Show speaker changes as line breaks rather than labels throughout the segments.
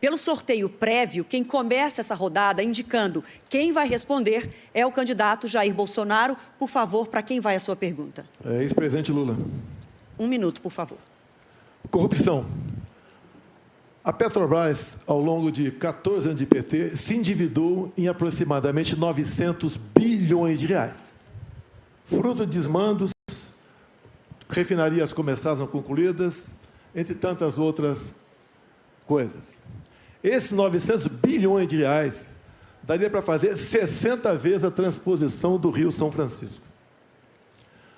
Pelo sorteio prévio, quem começa essa rodada indicando quem vai responder é o candidato Jair Bolsonaro. Por favor, para quem vai a sua pergunta?
Ex-presidente Lula.
1 minuto, por favor.
Corrupção. A Petrobras, ao longo de 14 anos de PT, se endividou em aproximadamente 900 bilhões de reais. Fruto de desmandos, refinarias começadas não concluídas, entre tantas outras coisas. Esses 900 bilhões de reais daria para fazer 60 vezes a transposição do Rio São Francisco.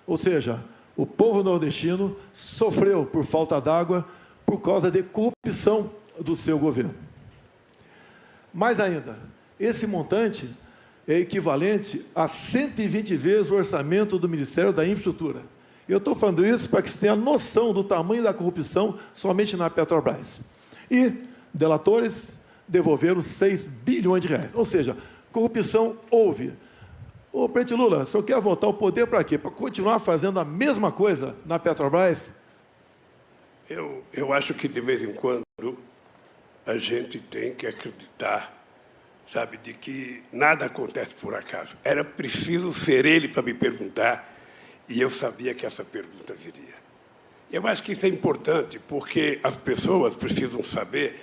Ou seja, o povo nordestino sofreu por falta d'água por causa de corrupção do seu governo. Mais ainda, esse montante é equivalente a 120 vezes o orçamento do Ministério da Infraestrutura. Eu estou falando isso para que você tenha noção do tamanho da corrupção somente na Petrobras. E delatores devolveram 6 bilhões de reais. Ou seja, corrupção houve. Ô, presidente Lula, o senhor quer voltar ao poder para quê? Para continuar fazendo a mesma coisa na Petrobras?
Eu acho que, de vez em quando, a gente tem que acreditar, sabe, de que nada acontece por acaso. Era preciso ser ele para me perguntar, e eu sabia que essa pergunta viria. Eu acho que isso é importante, porque as pessoas precisam saber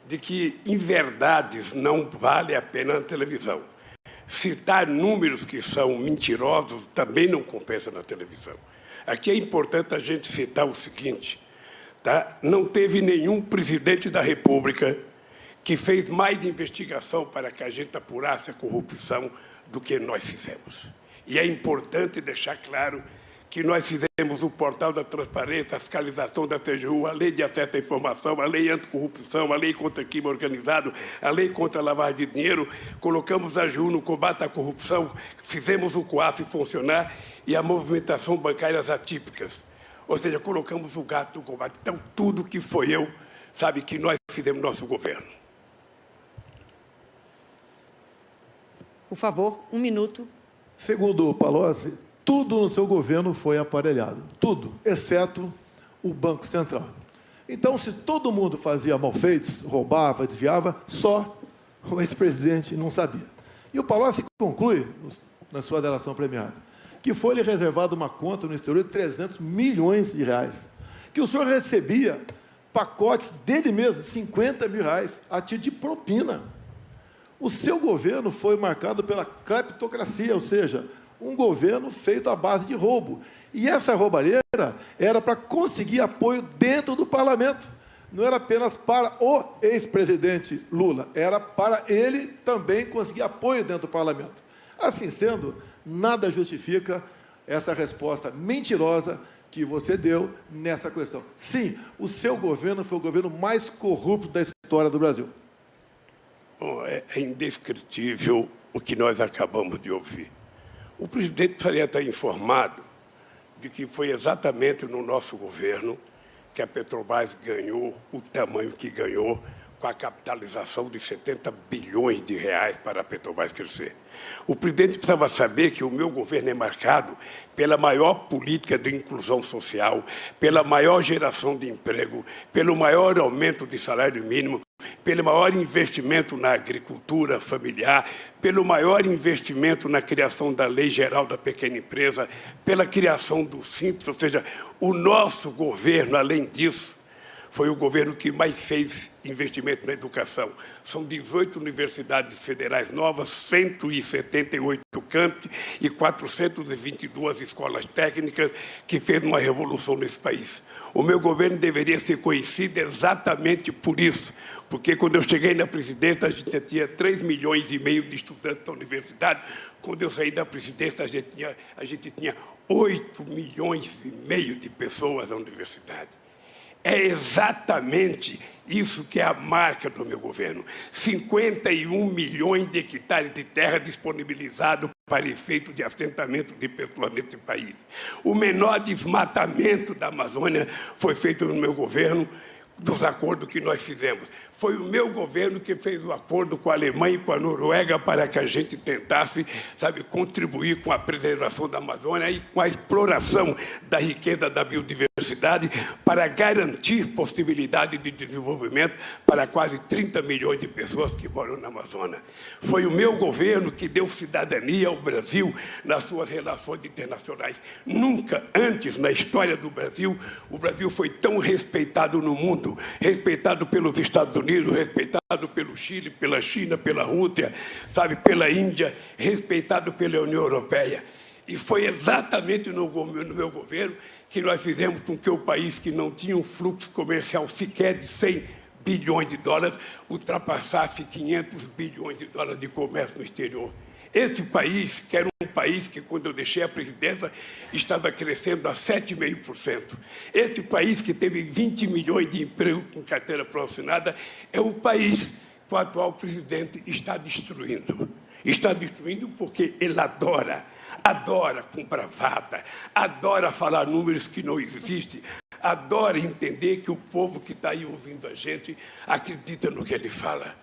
de que inverdades não vale a pena na televisão. Citar números que são mentirosos também não compensa na televisão. Aqui é importante a gente citar o seguinte, tá? Não teve nenhum presidente da República que fez mais investigação para que a gente apurasse a corrupção do que nós fizemos. E é importante deixar claro que nós fizemos o portal da transparência, a fiscalização da TGU, a lei de acesso à informação, a lei anticorrupção, a lei contra crime organizado, a lei contra a lavagem de dinheiro, colocamos a AGU no combate à corrupção, fizemos o COAF funcionar e a movimentação bancárias atípicas. Ou seja, colocamos o gato no combate. Então, tudo que foi eu, sabe, que nós fizemos no nosso governo.
Por favor, 1 minuto.
Segundo o Palocci, tudo no seu governo foi aparelhado. Tudo, exceto o Banco Central. Então, se todo mundo fazia malfeitos, roubava, desviava, só o ex-presidente não sabia. E o Palocci conclui, na sua delação premiada, que foi-lhe reservada uma conta no exterior de 300 milhões de reais, que o senhor recebia pacotes dele mesmo, 50 mil reais, a título de propina. O seu governo foi marcado pela cleptocracia, ou seja, um governo feito à base de roubo. E essa roubalheira era para conseguir apoio dentro do parlamento. Não era apenas para o ex-presidente Lula, era para ele também conseguir apoio dentro do parlamento. Assim sendo, nada justifica essa resposta mentirosa que você deu nessa questão. Sim, o seu governo foi o governo mais corrupto da história do Brasil.
Bom, é indescritível o que nós acabamos de ouvir. O presidente precisaria estar informado de que foi exatamente no nosso governo que a Petrobras ganhou o tamanho que ganhou, com a capitalização de 70 bilhões de reais para a Petrobras crescer. O presidente precisava saber que o meu governo é marcado pela maior política de inclusão social, pela maior geração de emprego, pelo maior aumento de salário mínimo, pelo maior investimento na agricultura familiar, pelo maior investimento na criação da Lei Geral da Pequena Empresa, pela criação do Simples, ou seja, o nosso governo, além disso, foi o governo que mais fez investimento na educação. São 18 universidades federais novas, 178 campi e 422 escolas técnicas que fez uma revolução nesse país. O meu governo deveria ser conhecido exatamente por isso, porque quando eu cheguei na presidência, a gente tinha 3,5 milhões de estudantes da universidade. Quando eu saí da presidência, a gente tinha 8,5 milhões de pessoas na universidade. É exatamente isso que é a marca do meu governo. 51 milhões de hectares de terra disponibilizados para efeito de assentamento de pessoas nesse país. O menor desmatamento da Amazônia foi feito no meu governo, dos acordos que nós fizemos. Foi o meu governo que fez o acordo com a Alemanha e com a Noruega para que a gente tentasse, sabe, contribuir com a preservação da Amazônia e com a exploração da riqueza da biodiversidade para garantir possibilidade de desenvolvimento para quase 30 milhões de pessoas que moram na Amazônia. Foi o meu governo que deu cidadania ao Brasil nas suas relações internacionais. Nunca antes na história do Brasil, o Brasil foi tão respeitado no mundo, respeitado pelos Estados Unidos, respeitado pelo Chile, pela China, pela Rússia, sabe, pela Índia, respeitado pela União Europeia. E foi exatamente no meu governo que nós fizemos com que o país que não tinha um fluxo comercial sequer de 100 bilhões de dólares ultrapassasse 500 bilhões de dólares de comércio no exterior. Este país, que era um país que, quando eu deixei a presidência, estava crescendo a 7,5%. Este país, que teve 20 milhões de empregos com carteira profissional, é o país que o atual presidente está destruindo. Está destruindo porque ele adora com bravata, adora falar números que não existem, adora entender que o povo que está aí ouvindo a gente acredita no que ele fala.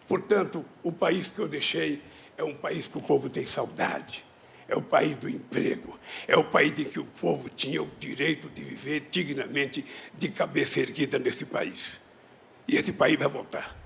Portanto, o país que eu deixei é um país que o povo tem saudade, é o país do emprego, é o país em que o povo tinha o direito de viver dignamente, de cabeça erguida nesse país. E esse país vai voltar.